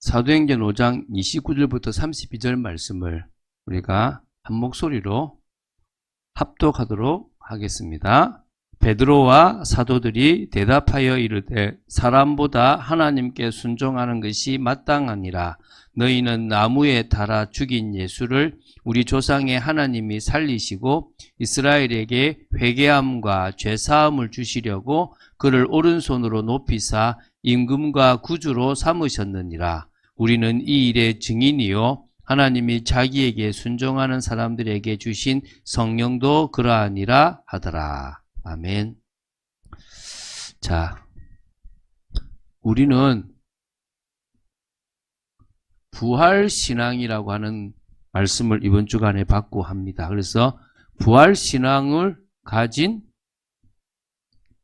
사도행전 5장 29절부터 32절 말씀을 우리가 한 목소리로 합독하도록 하겠습니다. 베드로와 사도들이 대답하여 이르되 사람보다 하나님께 순종하는 것이 마땅하니라. 너희는 나무에 달아 죽인 예수를 우리 조상의 하나님이 살리시고 이스라엘에게 회개함과 죄사함을 주시려고 그를 오른손으로 높이사 임금과 구주로 삼으셨느니라. 우리는 이 일의 증인이요 하나님이 자기에게 순종하는 사람들에게 주신 성령도 그러하니라 하더라. 아멘. 자, 우리는 부활신앙이라고 하는 말씀을 이번 주간에 받고 합니다. 그래서 부활신앙을 가진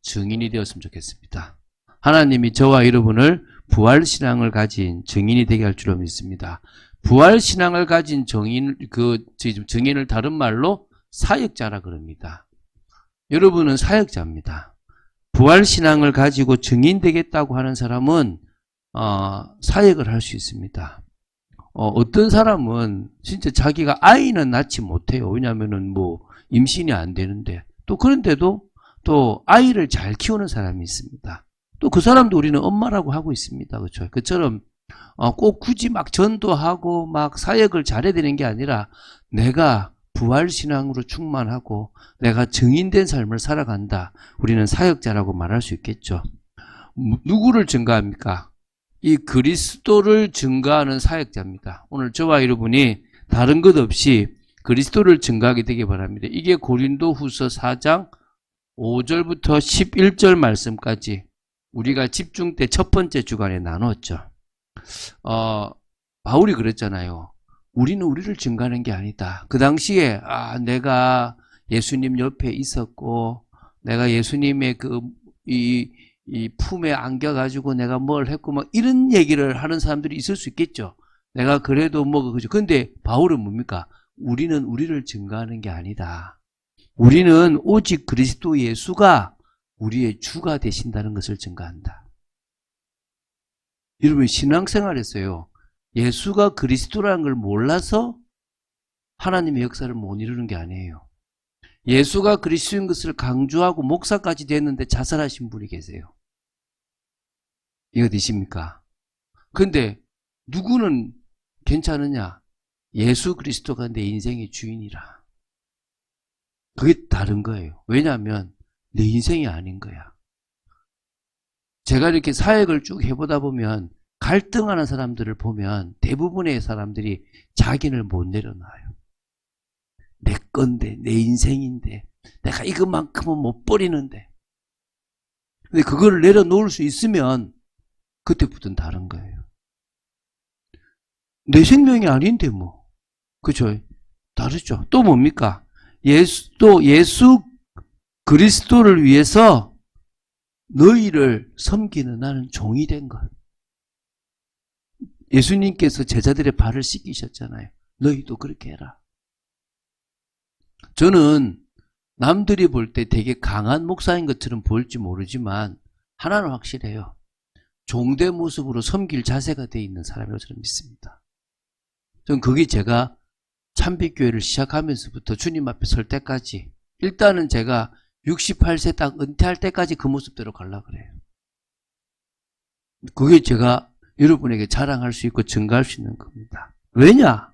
증인이 되었으면 좋겠습니다. 하나님이 저와 여러분을 부활신앙을 가진 증인이 되게 할 줄로 믿습니다. 부활신앙을 가진 증인을 다른 말로 사역자라 그럽니다. 여러분은 사역자입니다. 부활신앙을 가지고 증인 되겠다고 하는 사람은 사역을 할 수 있습니다. 어떤 사람은 진짜 자기가 아이는 낳지 못해요. 왜냐하면은 임신이 안 되는데 또 그런데도 또 아이를 잘 키우는 사람이 있습니다. 또 그 사람도 우리는 엄마라고 하고 있습니다. 그렇죠? 그처럼 꼭 굳이 막 전도하고 막 사역을 잘해야 되는 게 아니라 내가 부활신앙으로 충만하고 내가 증인된 삶을 살아간다. 우리는 사역자라고 말할 수 있겠죠. 누구를 증거합니까? 이 그리스도를 증거하는 사역자입니다. 오늘 저와 여러분이 다른 것 없이 그리스도를 증거하게 되기 바랍니다. 이게 고린도후서 4장 5절부터 11절 말씀까지 우리가 집중 때 첫 번째 주간에 나눴죠. 바울이 그랬잖아요. 우리는 우리를 증거하는 게 아니다. 그 당시에 내가 예수님 옆에 있었고 내가 예수님의 이 품에 안겨가지고 내가 뭘 했고 막 이런 얘기를 하는 사람들이 있을 수 있겠죠. 내가 그래도 그죠. 근데 바울은 뭡니까? 우리는 우리를 증거하는 게 아니다. 우리는 오직 그리스도 예수가 우리의 주가 되신다는 것을 증거한다. 여러분 신앙생활에서요. 예수가 그리스도라는 걸 몰라서 하나님의 역사를 못 이루는 게 아니에요. 예수가 그리스도인 것을 강조하고 목사까지 됐는데 자살하신 분이 계세요. 이거 되십니까? 근데 누구는 괜찮으냐? 예수 그리스도가 내 인생의 주인이라. 그게 다른 거예요. 왜냐하면 내 인생이 아닌 거야. 제가 이렇게 사역을 쭉 해보다 보면 갈등하는 사람들을 보면 대부분의 사람들이 자기를 못 내려놔요. 내 건데, 내 인생인데, 내가 이것만큼은 못 버리는데. 근데 그거를 내려놓을 수 있으면 그때부터는 다른 거예요. 내 생명이 아닌데 그죠? 다르죠. 또 뭡니까? 예수 그리스도를 위해서 너희를 섬기는 나는 종이 된 것. 예수님께서 제자들의 발을 씻기셨잖아요. 너희도 그렇게 해라. 저는 남들이 볼 때 되게 강한 목사인 것처럼 보일지 모르지만 하나는 확실해요. 종대 모습으로 섬길 자세가 되어 있는 사람이라고 저는 믿습니다. 저는 그게 제가 참빛교회를 시작하면서부터 주님 앞에 설 때까지 일단은 제가 68세 딱 은퇴할 때까지 그 모습대로 가려고 그래요. 그게 제가 여러분에게 자랑할 수 있고 증거할 수 있는 겁니다. 왜냐?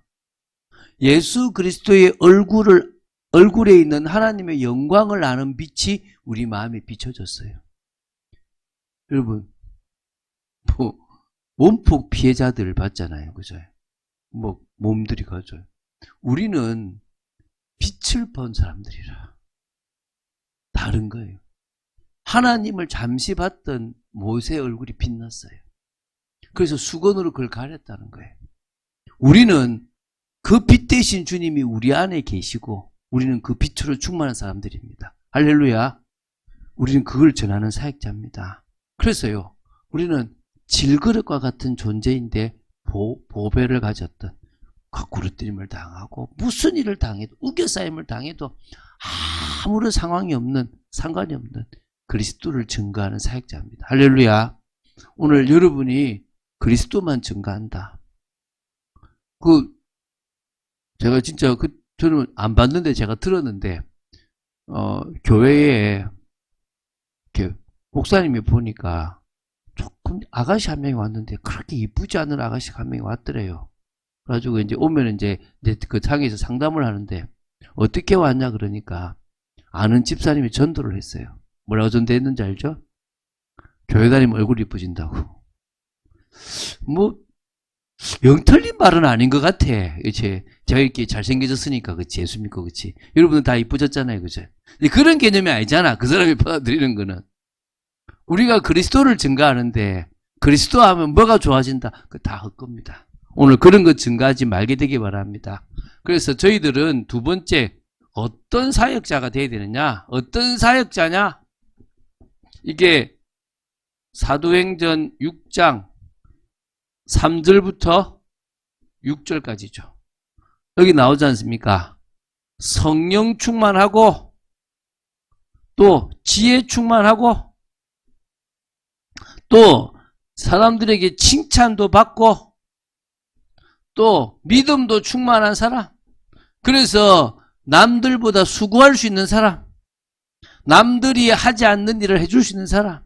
예수 그리스도의 얼굴에 있는 하나님의 영광을 아는 빛이 우리 마음에 비춰졌어요. 여러분, 원폭 피해자들을 봤잖아요. 그죠? 몸들이 가져요. 우리는 빛을 본 사람들이라. 다른 거예요. 하나님을 잠시 봤던 모세의 얼굴이 빛났어요. 그래서 수건으로 그걸 가렸다는 거예요. 우리는 그 빛 대신 주님이 우리 안에 계시고 우리는 그 빛으로 충만한 사람들입니다. 할렐루야. 우리는 그걸 전하는 사역자입니다. 그래서요. 우리는 질그릇과 같은 존재인데 보배를 가졌던 거꾸로뜨림을 당하고 무슨 일을 당해도 우겨싸임을 당해도 아무런 상관이 없는 그리스도를 증거하는 사역자입니다. 할렐루야. 오늘 여러분이 그리스도만 증가한다. 제가 진짜 저는 안 봤는데 제가 들었는데, 교회에, 이렇게, 목사님이 보니까 조금 아가씨 한 명이 왔는데 그렇게 이쁘지 않은 아가씨가 한 명이 왔더래요. 그래가지고 이제 오면 이제 그 장에서 상담을 하는데 어떻게 왔냐 그러니까 아는 집사님이 전도를 했어요. 뭐라고 전도했는지 알죠? 교회 다니면 얼굴이 이뻐진다고. 뭐, 영 틀린 말은 아닌 것 같아. 그치? 제가 이렇게 잘생겨졌으니까, 그치? 예수님과, 그치? 여러분은 다 이뻐졌잖아요, 그치? 근데 그런 개념이 아니잖아. 그 사람이 받아들이는 거는. 우리가 그리스도를 증가하는데, 그리스도 하면 뭐가 좋아진다? 그거 다 헛겁니다. 오늘 그런 거 증가하지 말게 되기 바랍니다. 그래서 저희들은 두 번째, 어떤 사역자가 돼야 되느냐? 어떤 사역자냐? 이게 사도행전 6장 3절부터 6절까지죠. 여기 나오지 않습니까? 성령 충만하고 또 지혜 충만하고 또 사람들에게 칭찬도 받고 또 믿음도 충만한 사람. 그래서 남들보다 수고할 수 있는 사람. 남들이 하지 않는 일을 해줄 수 있는 사람.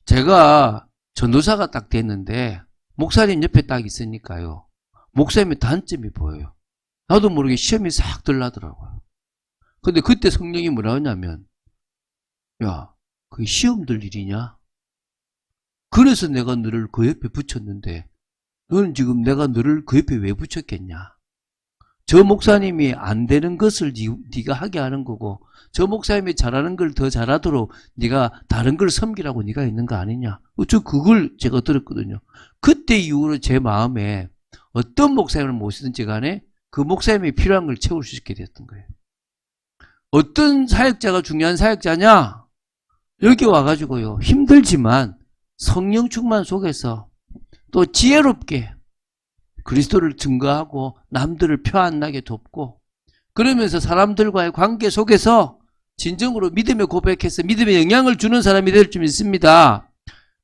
제가 전도사가 딱 됐는데 목사님 옆에 딱 있으니까요. 목사님의 단점이 보여요. 나도 모르게 시험이 싹 들라더라고요. 근데 그때 성령이 뭐라 하냐면, 야, 그게 시험 들 일이냐? 그래서 내가 너를 그 옆에 붙였는데 너는 지금 내가 너를 그 옆에 왜 붙였겠냐? 저 목사님이 안 되는 것을 네가 하게 하는 거고 저 목사님이 잘하는 걸 더 잘하도록 네가 다른 걸 섬기라고 네가 있는 거 아니냐? 저 그걸 제가 들었거든요. 그때 이후로 제 마음에 어떤 목사님을 모시든지 간에 그 목사님이 필요한 걸 채울 수 있게 됐던 거예요. 어떤 사역자가 중요한 사역자냐? 여기 와가지고요. 힘들지만 성령 충만 속에서 또 지혜롭게 그리스도를 증거하고 남들을 표 안 나게 돕고 그러면서 사람들과의 관계 속에서 진정으로 믿음의 고백해서 믿음의 영향을 주는 사람이 될 줄 믿습니다.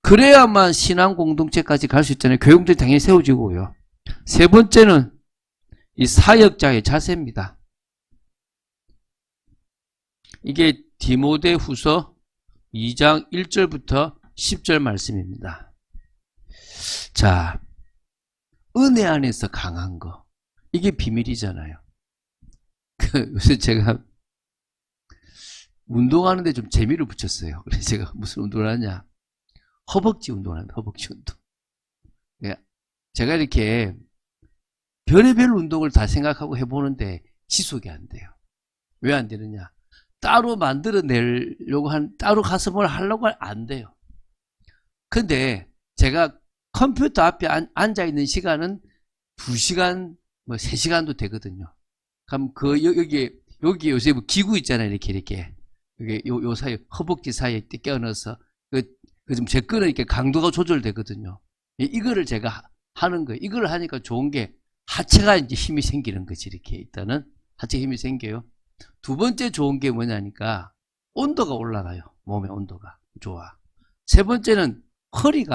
그래야만 신앙 공동체까지 갈 수 있잖아요. 교육들이 당연히 세워지고요. 세 번째는 이 사역자의 자세입니다. 이게 디모데후서 2장 1절부터 10절 말씀입니다. 자, 은혜 안에서 강한 거. 이게 비밀이잖아요. 요새 제가 운동하는데 좀 재미를 붙였어요. 그래서 제가 무슨 운동을 하냐. 허벅지 운동을 합니다. 허벅지 운동. 제가 이렇게 별의별 운동을 다 생각하고 해보는데 지속이 안 돼요. 왜 안 되느냐. 따로 만들어내려고 따로 가서 뭘 하려고 안 돼요. 근데 제가 컴퓨터 앞에 앉아있는 시간은 2시간, 3시간도 되거든요. 그럼 여기 요새 뭐 기구 있잖아요. 이렇게. 요 사이, 허벅지 사이에 껴넣어서, 좀 제 거는 이렇게 강도가 조절되거든요. 이거를 제가 하는 거예요. 이걸 하니까 좋은 게 하체가 이제 힘이 생기는 거지. 이렇게 일단은 하체 힘이 생겨요. 두 번째 좋은 게 뭐냐니까 온도가 올라가요. 몸의 온도가 좋아. 세 번째는 허리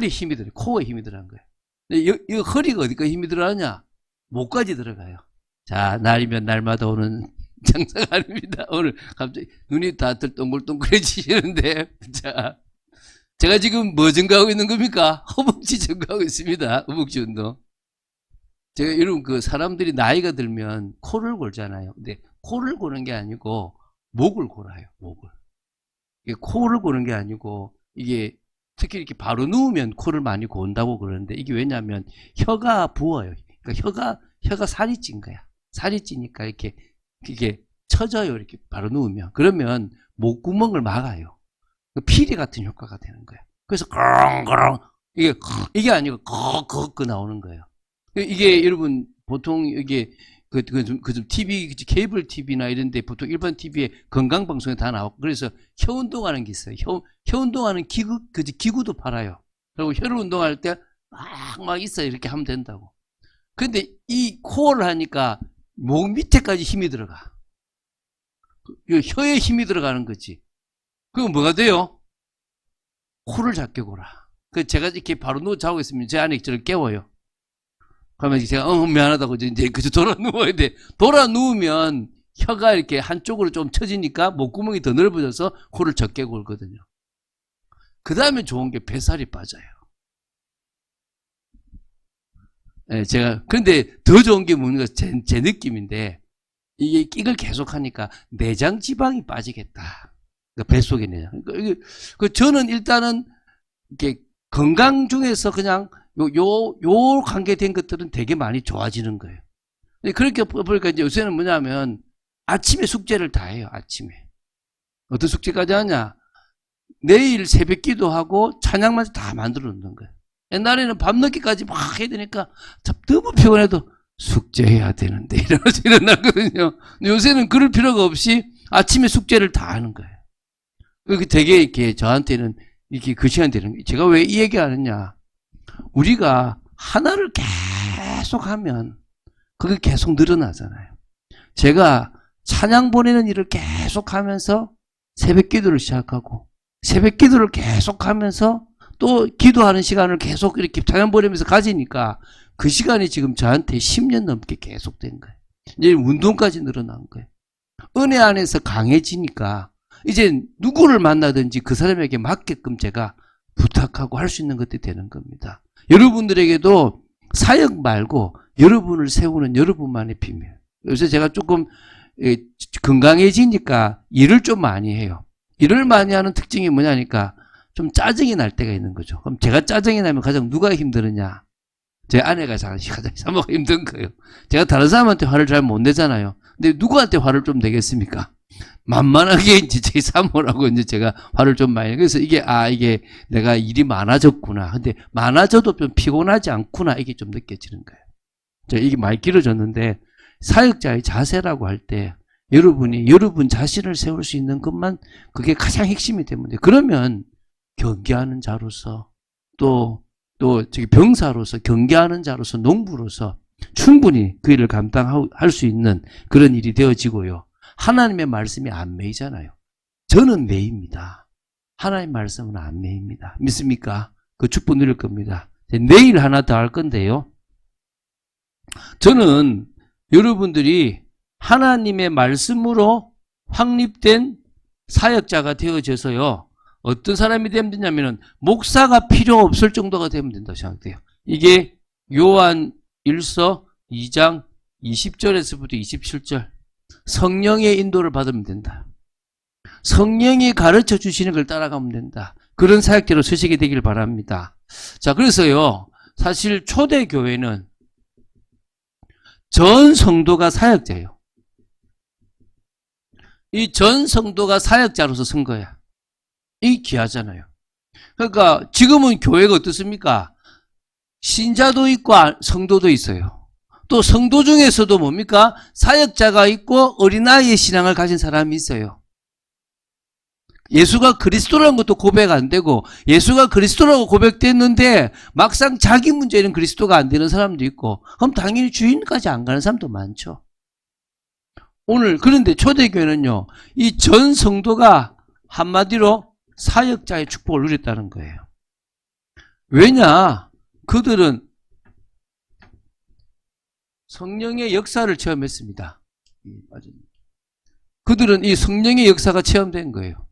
힘이 들어요. 코어에 힘이 들어간 거예요. 이 허리가 어디까지 힘이 들어가냐? 목까지 들어가요. 자, 날이면 날마다 오는 장사가 아닙니다. 오늘 갑자기 눈이 다들 동글동글해지시는데, 자, 제가 지금 뭐 증가하고 있는 겁니까? 허벅지 증가하고 있습니다. 허벅지 운동. 제가 여러분 사람들이 나이가 들면 코를 골잖아요. 근데 코를 고는 게 아니고 목을 골아요. 목을. 이게 코를 고는 게 아니고 이게 특히 이렇게 바로 누우면 코를 많이 곤다고 그러는데 이게 왜냐하면 혀가 부어요. 그러니까 혀가 살이 찐 거야. 살이 찌니까 이게 처져요. 이렇게 바로 누우면. 그러면 목구멍을 막아요. 피리 같은 효과가 되는 거예요. 그래서 거렁거렁 이게 아니고 거거 나오는 거예요. 이게 여러분 보통 이게 좀 TV 케이블 TV나 이런데 보통 일반 TV에 건강 방송에 다 나오고 그래서 혀 운동하는 게 있어요. 혀 운동하는 기구도 팔아요. 그리고 혀를 운동할 때 막 있어요. 이렇게 하면 된다고. 근데 이 코어를 하니까 목 밑에까지 힘이 들어가. 혀에 힘이 들어가는 거지. 그럼 뭐가 돼요? 코를 작게 골아. 그 제가 이렇게 바로 누워 자고 있으면 제 아내가 저를 깨워요. 그러면 제가 미안하다고 이제 그저 돌아 누워야 돼. 돌아 누우면 혀가 이렇게 한쪽으로 좀 처지니까 목구멍이 더 넓어져서 코를 적게 골거든요. 그 다음에 좋은 게 뱃살이 빠져요. 네, 근데 더 좋은 게 뭔가 제 느낌인데, 이걸 계속 하니까 내장 지방이 빠지겠다. 그러니까 뱃속에 내장. 저는 일단은, 이렇게 건강 중에서 그냥 요 관계된 것들은 되게 많이 좋아지는 거예요. 그렇게 보니까 이제 요새는 뭐냐면, 아침에 숙제를 다 해요, 아침에. 어떤 숙제까지 하냐? 내일 새벽 기도하고 찬양만 다 만들어 놓는 거예요. 옛날에는 밤늦게까지 막 해야 되니까 너무 피곤해도 숙제해야 되는데 이러면서 일어나거든요. 요새는 그럴 필요가 없이 아침에 숙제를 다 하는 거예요. 그게 되게 이렇게 저한테는 이렇게 그 시간 되는 거예요. 제가 왜 이 얘기 하느냐? 우리가 하나를 계속 하면 그게 계속 늘어나잖아요. 제가 찬양 보내는 일을 계속 하면서 새벽 기도를 시작하고 새벽 기도를 계속 하면서 또 기도하는 시간을 계속 이렇게 찬양 보내면서 가지니까 그 시간이 지금 저한테 10년 넘게 계속된 거예요. 이제 운동까지 늘어난 거예요. 은혜 안에서 강해지니까 이제 누구를 만나든지 그 사람에게 맞게끔 제가 부탁하고 할 수 있는 것들이 되는 겁니다. 여러분들에게도 사역 말고 여러분을 세우는 여러분만의 비밀. 요새 제가 조금 건강해지니까 일을 좀 많이 해요. 일을 많이 하는 특징이 뭐냐니까 좀 짜증이 날 때가 있는 거죠. 그럼 제가 짜증이 나면 가장 누가 힘들으냐? 제 아내가 가장 사모가 힘든 거예요. 제가 다른 사람한테 화를 잘 못 내잖아요. 근데 누구한테 화를 좀 내겠습니까? 만만하게 이제 제 사모라고 이제 제가 화를 좀 많이. 그래서 이게 내가 일이 많아졌구나. 근데 많아져도 좀 피곤하지 않구나. 이게 좀 느껴지는 거예요. 제가 이게 많이 길어졌는데 사역자의 자세라고 할 때 여러분이 여러분 자신을 세울 수 있는 것만 그게 가장 핵심이 되면 돼요. 그러면 경계하는 자로서 또 저기 병사로서 경계하는 자로서 농부로서 충분히 그 일을 감당할 수 있는 그런 일이 되어지고요. 하나님의 말씀이 안 매이잖아요. 저는 매입니다. 하나님의 말씀은 안 매입니다. 믿습니까? 그 축복 누릴 겁니다. 내일 하나 더 할 건데요. 저는 여러분들이 하나님의 말씀으로 확립된 사역자가 되어져서요. 어떤 사람이 되면 되냐면은 목사가 필요 없을 정도가 되면 된다고 생각돼요. 이게 요한 1서 2장 20절에서부터 27절. 성령의 인도를 받으면 된다. 성령이 가르쳐 주시는 걸 따라가면 된다. 그런 사역자로 서시게 되길 바랍니다. 자, 그래서요. 사실 초대교회는 전 성도가 사역자예요. 이 전 성도가 사역자로서 선 거야. 이 귀하잖아요. 그러니까 지금은 교회가 어떻습니까? 신자도 있고 성도도 있어요. 또 성도 중에서도 뭡니까? 사역자가 있고 어린아이의 신앙을 가진 사람이 있어요. 예수가 그리스도라는 것도 고백 안 되고 예수가 그리스도라고 고백됐는데 막상 자기 문제는 그리스도가 안 되는 사람도 있고 그럼 당연히 주인까지 안 가는 사람도 많죠. 그런데 초대교회는요. 이 전 성도가 한마디로 사역자의 축복을 누렸다는 거예요. 왜냐? 그들은 성령의 역사를 체험했습니다. 그들은 이 성령의 역사가 체험된 거예요.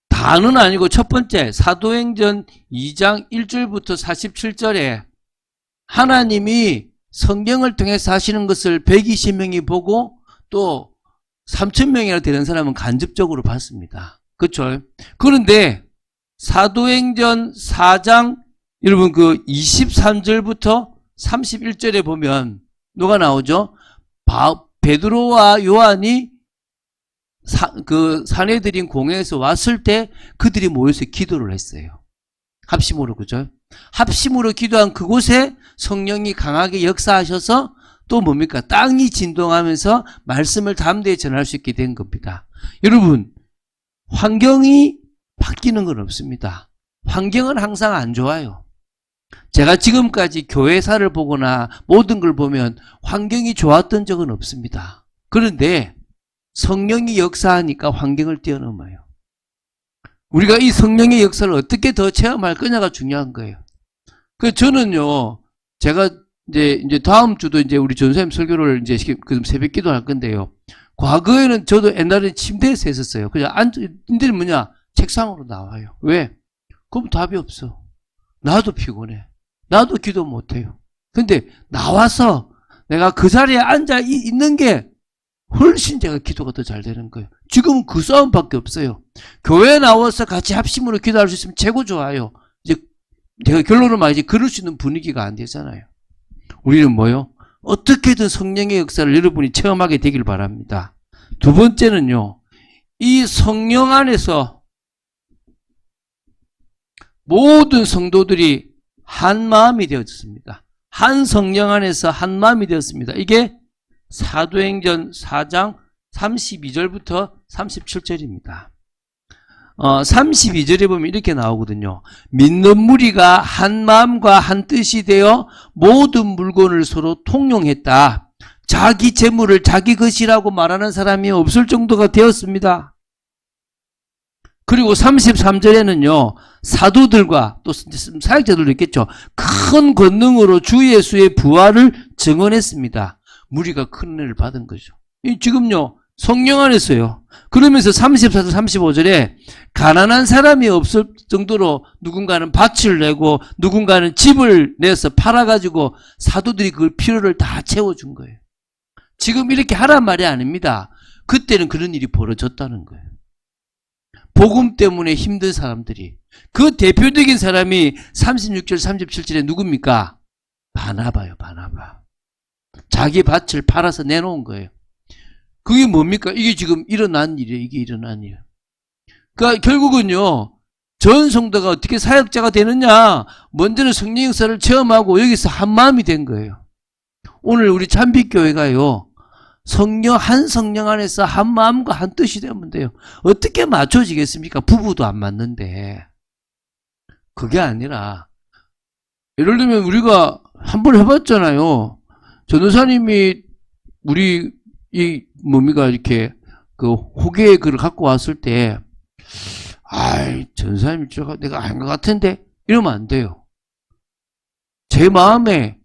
다는 아니고 첫 번째 사도행전 2장 1절부터 47절에 하나님이 성경을 통해서 하시는 것을 120명이 보고 또 3,000명이나 되는 사람은 간접적으로 봤습니다. 그렇죠? 그런데 사도행전 4장 여러분 그 23절부터 31절에 보면 누가 나오죠? 베드로와 요한이 그 사내들인 공회에서 왔을 때 그들이 모여서 기도를 했어요. 합심으로, 그죠? 합심으로 기도한 그곳에 성령이 강하게 역사하셔서 또 뭡니까? 땅이 진동하면서 말씀을 담대히 전할 수 있게 된 겁니다. 여러분, 환경이 바뀌는 건 없습니다. 환경은 항상 안 좋아요. 제가 지금까지 교회사를 보거나 모든 걸 보면 환경이 좋았던 적은 없습니다. 그런데 성령이 역사하니까 환경을 뛰어넘어요. 우리가 이 성령의 역사를 어떻게 더 체험할 거냐가 중요한 거예요. 그 저는요, 제가 이제 다음 주도 이제 우리 전사님 설교를 이제 새벽 기도 할 건데요. 과거에는 저도 옛날에 침대에서 했었어요. 그냥 인들이 뭐냐? 책상으로 나와요. 왜? 그럼 답이 없어. 나도 피곤해. 나도 기도 못해요. 근데 나와서 내가 그 자리에 앉아 있는 게 훨씬 제가 기도가 더 잘 되는 거예요. 지금은 그 싸움밖에 없어요. 교회에 나와서 같이 합심으로 기도할 수 있으면 최고 좋아요. 이제 제가 결론을 말하지 그럴 수 있는 분위기가 안 되잖아요. 우리는 뭐요? 어떻게든 성령의 역사를 여러분이 체험하게 되길 바랍니다. 두 번째는요, 이 성령 안에서 모든 성도들이 한 마음이 되었습니다. 한 성령 안에서 한 마음이 되었습니다. 이게 사도행전 4장 32절부터 37절입니다. 32절에 보면 이렇게 나오거든요. 믿는 무리가 한 마음과 한 뜻이 되어 모든 물건을 서로 통용했다. 자기 재물을 자기 것이라고 말하는 사람이 없을 정도가 되었습니다. 그리고 33절에는요. 사도들과 또 사역자들도 있겠죠. 큰 권능으로 주 예수의 부활을 증언했습니다. 무리가 큰 은혜를 받은 거죠. 지금요. 성령 안에서요. 그러면서 34절 35절에 가난한 사람이 없을 정도로 누군가는 밭을 내고 누군가는 집을 내서 팔아가지고 사도들이 그 필요를 다 채워준 거예요. 지금 이렇게 하란 말이 아닙니다. 그때는 그런 일이 벌어졌다는 거예요. 복음 때문에 힘든 사람들이. 그 대표적인 사람이 36절 37절에 누굽니까? 바나바요. 바나바. 자기 밭을 팔아서 내놓은 거예요. 그게 뭡니까? 이게 지금 일어난 일이에요. 이게 일어난 일. 그러니까 결국은요. 전 성도가 어떻게 사역자가 되느냐. 먼저는 성령 역사를 체험하고 여기서 한 마음이 된 거예요. 오늘 우리 참빛교회가요. 한 성령 안에서 한 마음과 한 뜻이 되면 돼요. 어떻게 맞춰지겠습니까? 부부도 안 맞는데. 그게 아니라 예를 들면 우리가 한번 해봤잖아요. 전도사님이 우리 이렇게 그 호계의 글을 갖고 왔을 때 전도사님이 내가 아닌 것 같은데 이러면 안 돼요. 제 마음에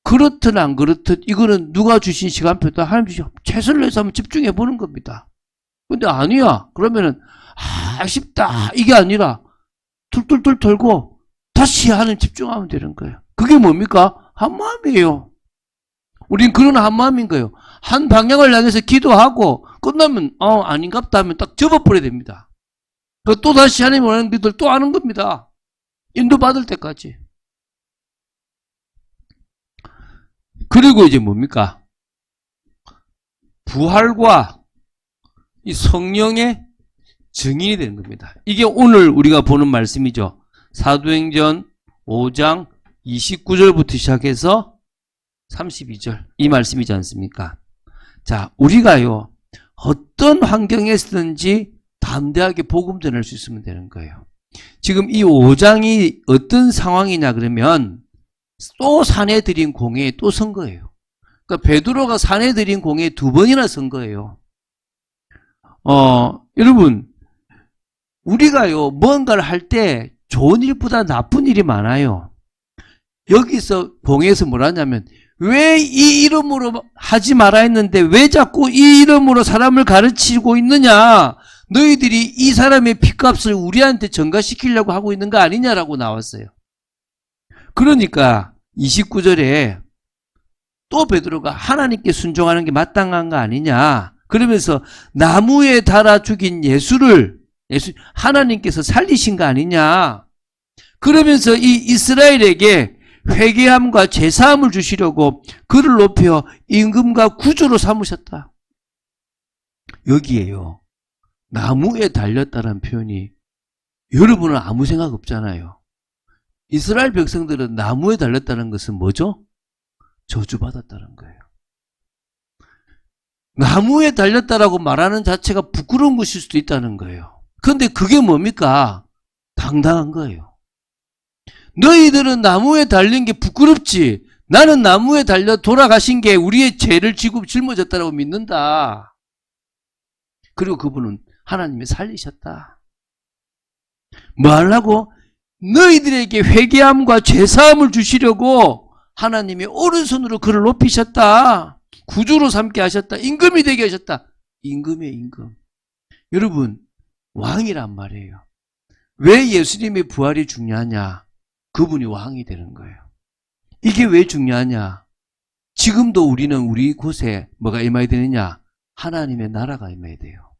그렇든 안 그렇든 이거는 누가 주신 시간표다 하나님 주신 최선을 내서 한번 집중해 보는 겁니다. 근데 아니야. 그러면은 아쉽다 이게 아니라 툴툴툴 털고 다시 하나님 집중하면 되는 거예요. 그게 뭡니까? 한 마음이에요. 우린 그런 한 마음인 거예요. 한 방향을 향해서 기도하고 끝나면 아닌갑다 하면 딱 접어버려야 됩니다. 또 다시 하나님 원하는 길들 또 하는 겁니다. 인도받을 때까지. 그리고 이제 뭡니까? 부활과 이 성령의 증인이 되는 겁니다. 이게 오늘 우리가 보는 말씀이죠. 사도행전 5장 29절부터 시작해서 32절 이 말씀이지 않습니까? 자, 우리가요 어떤 환경에서든지 담대하게 복음 전할 수 있으면 되는 거예요. 지금 이 5장이 어떤 상황이냐 그러면 또 산에 들인 공회에 또 선 거예요. 그러니까 베드로가 산에 들인 공회에 2번이나 선 거예요. 여러분 우리가요 뭔가를 할 때 좋은 일보다 나쁜 일이 많아요. 여기서 공회에서 뭐라 하냐면 왜 이 이름으로 하지 말아 했는데 왜 자꾸 이 이름으로 사람을 가르치고 있느냐. 너희들이 이 사람의 핏값을 우리한테 전가시키려고 하고 있는 거 아니냐라고 나왔어요. 그러니까 29절에 또 베드로가 하나님께 순종하는 게 마땅한 거 아니냐. 그러면서 나무에 달아 죽인 예수 하나님께서 살리신 거 아니냐. 그러면서 이 이스라엘에게 회개함과 제사함을 주시려고 그를 높여 임금과 구주로 삼으셨다. 여기에요. 나무에 달렸다는 표현이 여러분은 아무 생각 없잖아요. 이스라엘 백성들은 나무에 달렸다는 것은 뭐죠? 저주받았다는 거예요. 나무에 달렸다라고 말하는 자체가 부끄러운 것일 수도 있다는 거예요. 그런데 그게 뭡니까? 당당한 거예요. 너희들은 나무에 달린 게 부끄럽지. 나는 나무에 달려 돌아가신 게 우리의 죄를 지고 짊어졌다고 믿는다. 그리고 그분은 하나님이 살리셨다. 뭐 하려고? 너희들에게 회개함과 죄사함을 주시려고 하나님이 오른손으로 그를 높이셨다. 구주로 삼게 하셨다. 임금이 되게 하셨다. 임금이에요, 임금. 여러분, 왕이란 말이에요. 왜 예수님의 부활이 중요하냐? 그분이 왕이 되는 거예요. 이게 왜 중요하냐? 지금도 우리는 우리 곳에 뭐가 임해야 되느냐? 하나님의 나라가 임해야 돼요.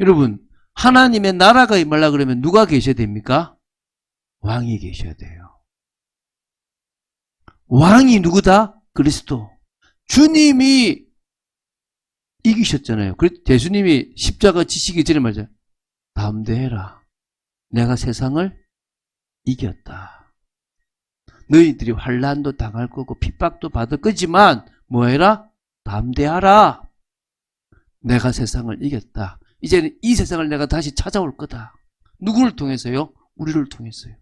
여러분, 하나님의 나라가 임하려고 그러면 누가 계셔야 됩니까? 왕이 계셔야 돼요. 왕이 누구다? 그리스도. 주님이 이기셨잖아요. 예수님이 십자가 지시기 전에 말이죠. 담대해라. 내가 세상을 이겼다. 너희들이 환난도 당할 거고 핍박도 받을 거지만 뭐해라? 담대하라. 내가 세상을 이겼다. 이제는 이 세상을 내가 다시 찾아올 거다. 누구를 통해서요? 우리를 통해서요.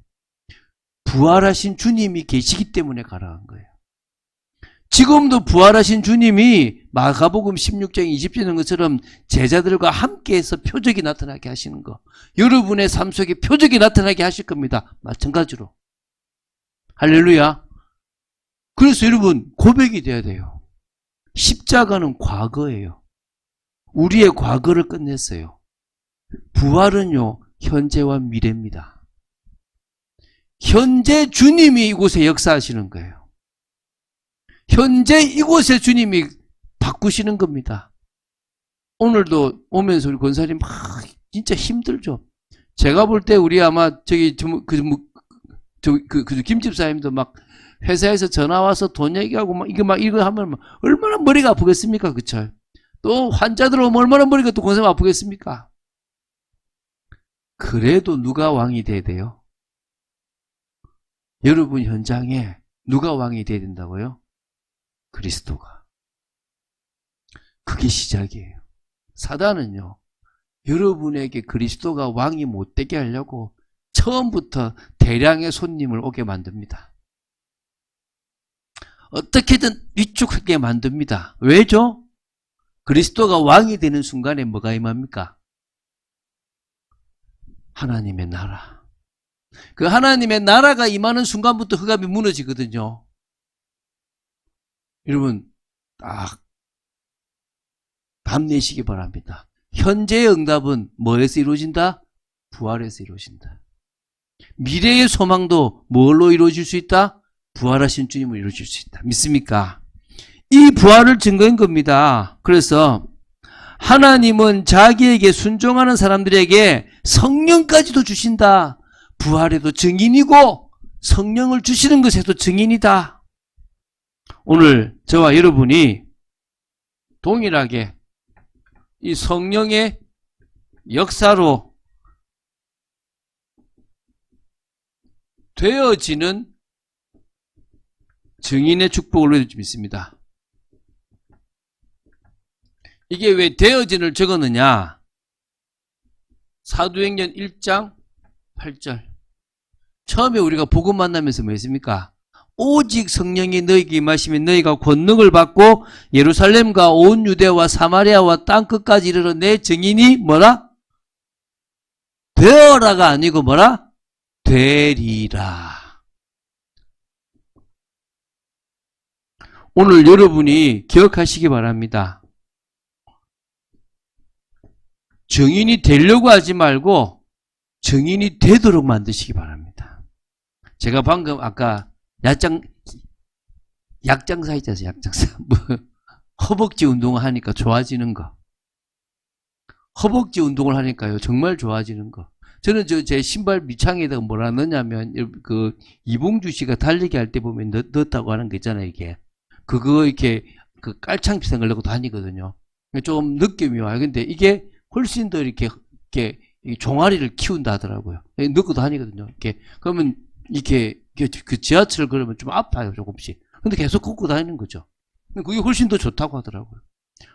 부활하신 주님이 계시기 때문에 가능한 거예요. 지금도 부활하신 주님이 마가복음 16장 20절에 있는 것처럼 제자들과 함께해서 표적이 나타나게 하시는 거. 여러분의 삶 속에 표적이 나타나게 하실 겁니다. 마찬가지로. 할렐루야. 그래서 여러분 고백이 돼야 돼요. 십자가는 과거예요. 우리의 과거를 끝냈어요. 부활은요, 현재와 미래입니다. 현재 주님이 이곳에 역사하시는 거예요. 현재 이곳에 주님이 바꾸시는 겁니다. 오늘도 오면서 우리 권사님 진짜 힘들죠. 제가 볼 때 우리 아마 김 집사님도 막 회사에서 전화 와서 돈 얘기하고 이거 하면 얼마나 머리가 아프겠습니까? 그쵸? 또 환자들 오면 얼마나 머리가 또 권사님 아프겠습니까? 그래도 누가 왕이 돼야 돼요? 여러분 현장에 누가 왕이 돼야 된다고요? 그리스도가. 그게 시작이에요. 사단은요, 여러분에게 그리스도가 왕이 못 되게 하려고 처음부터 대량의 손님을 오게 만듭니다. 어떻게든 위축하게 만듭니다. 왜죠? 그리스도가 왕이 되는 순간에 뭐가 임합니까? 하나님의 나라. 그 하나님의 나라가 임하는 순간부터 흑암이 무너지거든요. 여러분 딱 답내시기 바랍니다. 현재의 응답은 뭐에서 이루어진다? 부활에서 이루어진다. 미래의 소망도 뭘로 이루어질 수 있다? 부활하신 주님으로 이루어질 수 있다. 믿습니까? 이 부활을 증거한 겁니다. 그래서 하나님은 자기에게 순종하는 사람들에게 성령까지도 주신다. 부활에도 증인이고 성령을 주시는 것에도 증인이다. 오늘 저와 여러분이 동일하게 이 성령의 역사로 되어지는 증인의 축복을 얻을 줄 믿습니다. 이게 왜 되어진을 적었느냐? 사도행전 1장 8절. 처음에 우리가 복음 만나면서 뭐 했습니까? 오직 성령이 너희에게 임하시면 너희가 권능을 받고 예루살렘과 온 유대와 사마리아와 땅끝까지 이르러 내 증인이 뭐라? 되어라가 아니고 뭐라? 되리라. 오늘 여러분이 기억하시기 바랍니다. 증인이 되려고 하지 말고 증인이 되도록 만드시기 바랍니다. 제가 방금 아까 약장사 있잖아요. 약장사. 허벅지 운동을 하니까 좋아지는 거. 허벅지 운동을 하니까요. 정말 좋아지는 거. 저는 제 신발 밑창에다가 뭐라 넣냐면 그 이봉주 씨가 달리기 할 때 보면 넣었다고 하는 거 있잖아요. 이게. 그거 이렇게 그 깔창 비싼 걸 넣고 다니거든요. 좀 느낌이 와요. 근데 이게 훨씬 더 이렇게 종아리를 키운다 하더라고요. 넣고 다니거든요. 이렇게. 그러면 이렇게 그 지하철 그러면 좀 아파요. 조금씩. 근데 계속 걷고 다니는 거죠. 그게 훨씬 더 좋다고 하더라고요.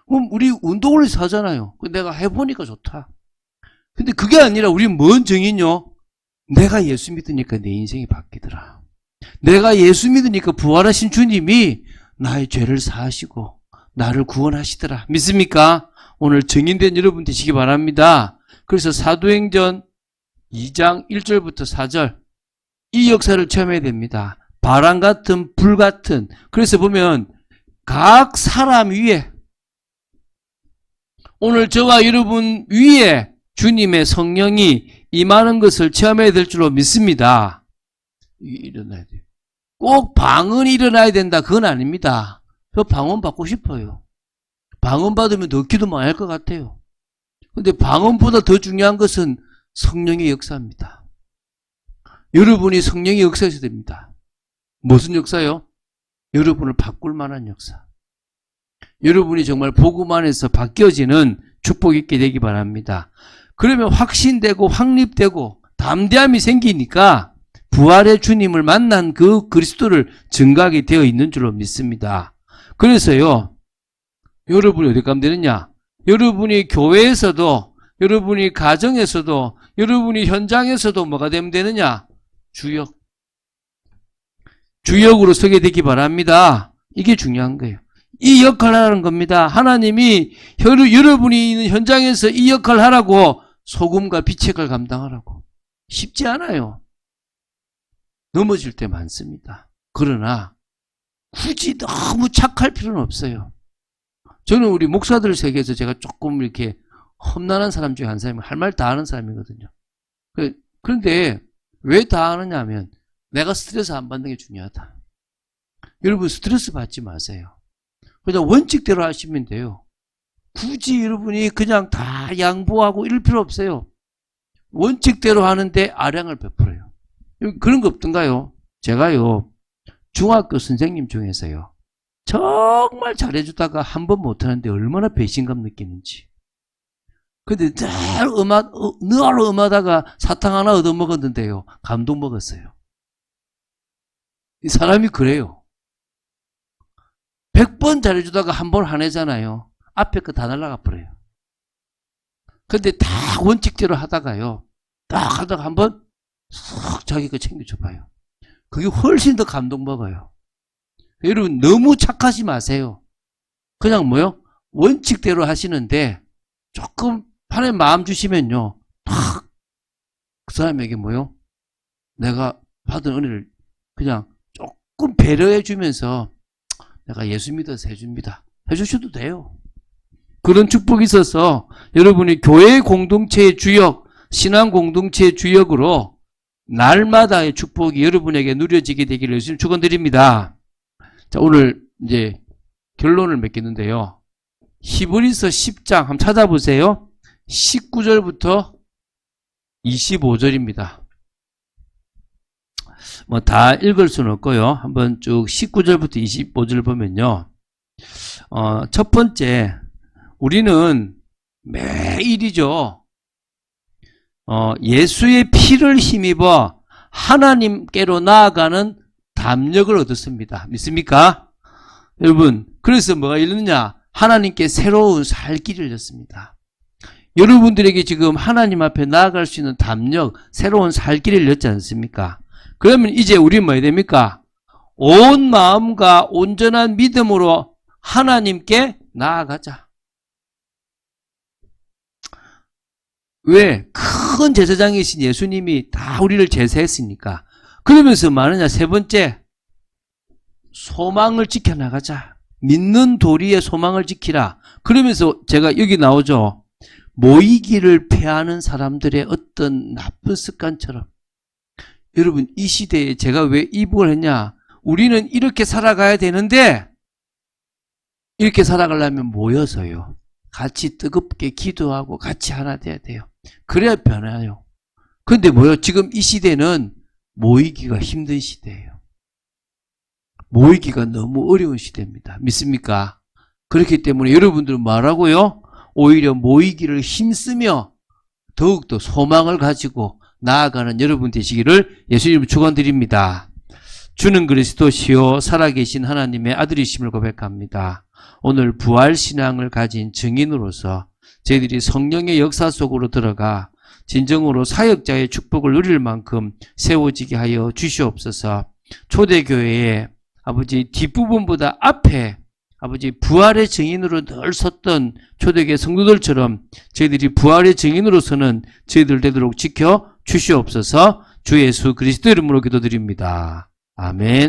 그럼 우리 운동을 해서 하잖아요. 내가 해보니까 좋다. 근데 그게 아니라 우리 뭔 증인요? 내가 예수 믿으니까 내 인생이 바뀌더라. 내가 예수 믿으니까 부활하신 주님이 나의 죄를 사하시고 나를 구원하시더라. 믿습니까? 오늘 증인된 여러분 되시기 바랍니다. 그래서 사도행전 2장 1절부터 4절. 이 역사를 체험해야 됩니다. 바람 같은 불 같은. 그래서 보면 각 사람 위에, 오늘 저와 여러분 위에 주님의 성령이 임하는 것을 체험해야 될 줄로 믿습니다. 일어나야 돼요. 꼭 방언이 일어나야 된다. 그건 아닙니다. 저 방언 받고 싶어요. 방언 받으면 더 기도 많이 할 것 같아요. 근데 방언보다 더 중요한 것은 성령의 역사입니다. 여러분이 성령의 역사에서 됩니다. 무슨 역사요? 여러분을 바꿀 만한 역사. 여러분이 정말 복음 안에서 바뀌어지는 축복이 있게 되기 바랍니다. 그러면 확신되고 확립되고 담대함이 생기니까 부활의 주님을 만난 그 그리스도를 증거하게 되어 있는 줄로 믿습니다. 그래서요, 여러분이 어디 가면 되느냐? 여러분이 교회에서도, 여러분이 가정에서도, 여러분이 현장에서도 뭐가 되면 되느냐? 주역. 주역으로 서게 되기 바랍니다. 이게 중요한 거예요. 이 역할을 하라는 겁니다. 하나님이 여러분이 있는 현장에서 이 역할을 하라고, 소금과 빛의 역할을 감당하라고. 쉽지 않아요. 넘어질 때 많습니다. 그러나 굳이 너무 착할 필요는 없어요. 저는 우리 목사들 세계에서 제가 조금 이렇게 험난한 사람 중에 한 사람이 할 말 다 하는 사람이거든요. 그런데 왜 다 하느냐 하면 내가 스트레스 안 받는 게 중요하다. 여러분 스트레스 받지 마세요. 그냥 원칙대로 하시면 돼요. 굳이 여러분이 그냥 다 양보하고 이럴 필요 없어요. 원칙대로 하는데 아량을 베풀어요. 그런 거 없던가요? 제가요, 중학교 선생님 중에서요, 정말 잘해주다가 한 번 못하는데 얼마나 배신감 느끼는지. 근데 늘 음하다가 사탕 하나 얻어먹었는데요, 감동 먹었어요. 이 사람이 그래요. 100번 잘해주다가 한 번 화내잖아요. 앞에 거 다 날아가 버려요. 근데 다 원칙대로 하다가요, 딱 하다가 한번 싹 자기 거 챙겨줘봐요. 그게 훨씬 더 감동 먹어요. 여러분 너무 착하지 마세요. 그냥 뭐요? 원칙대로 하시는데 조금 하나님 마음 주시면요, 탁 그 사람에게 뭐요? 내가 받은 은혜를 그냥 조금 배려해 주면서 내가 예수 믿어서 해줍니다. 해주셔도 돼요. 그런 축복이 있어서 여러분이 교회 공동체의 주역, 신앙 공동체의 주역으로 날마다의 축복이 여러분에게 누려지게 되기를 예수님 축원드립니다. 자, 오늘 이제 결론을 맺겠는데요. 히브리서 10장 한번 찾아보세요. 19절부터 25절입니다. 뭐 다 읽을 수는 없고요. 한번 쭉 19절부터 25절 보면요. 첫 번째, 우리는 매일이죠. 예수의 피를 힘입어 하나님께로 나아가는 담력을 얻었습니다. 믿습니까? 여러분, 그래서 뭐가 열렸느냐? 하나님께 새로운 살 길이 열렸습니다. 여러분들에게 지금 하나님 앞에 나아갈 수 있는 담력, 새로운 살 길이 열렸지 않습니까? 그러면 이제 우리 뭐 해야 됩니까? 온 마음과 온전한 믿음으로 하나님께 나아가자. 왜? 큰 제사장이신 예수님이 다 우리를 제사했으니까. 그러면서 뭐하느냐? 세 번째, 소망을 지켜나가자. 믿는 도리의 소망을 지키라. 그러면서 제가 여기 나오죠. 모이기를 패하는 사람들의 어떤 나쁜 습관처럼. 여러분, 이 시대에 제가 왜 이 부분을 했냐? 우리는 이렇게 살아가야 되는데, 이렇게 살아가려면 모여서요, 같이 뜨겁게 기도하고 같이 하나 돼야 돼요. 그래야 변해요. 근데 뭐요? 지금 이 시대는 모이기가 힘든 시대예요. 모이기가 너무 어려운 시대입니다. 믿습니까? 그렇기 때문에 여러분들은 뭐라고요? 오히려 모이기를 힘쓰며 더욱더 소망을 가지고 나아가는 여러분 되시기를 예수님 축원드립니다. 주는 그리스도시요 살아계신 하나님의 아들이심을 고백합니다. 오늘 부활신앙을 가진 증인으로서 저희들이 성령의 역사 속으로 들어가 진정으로 사역자의 축복을 누릴 만큼 세워지게 하여 주시옵소서. 초대교회의 아버지 뒷부분보다 앞에 아버지 부활의 증인으로 늘 섰던 초대교회 성도들처럼 저희들이 부활의 증인으로서는 저희들 되도록 지켜 주시옵소서. 주 예수 그리스도 이름으로 기도드립니다. 아멘.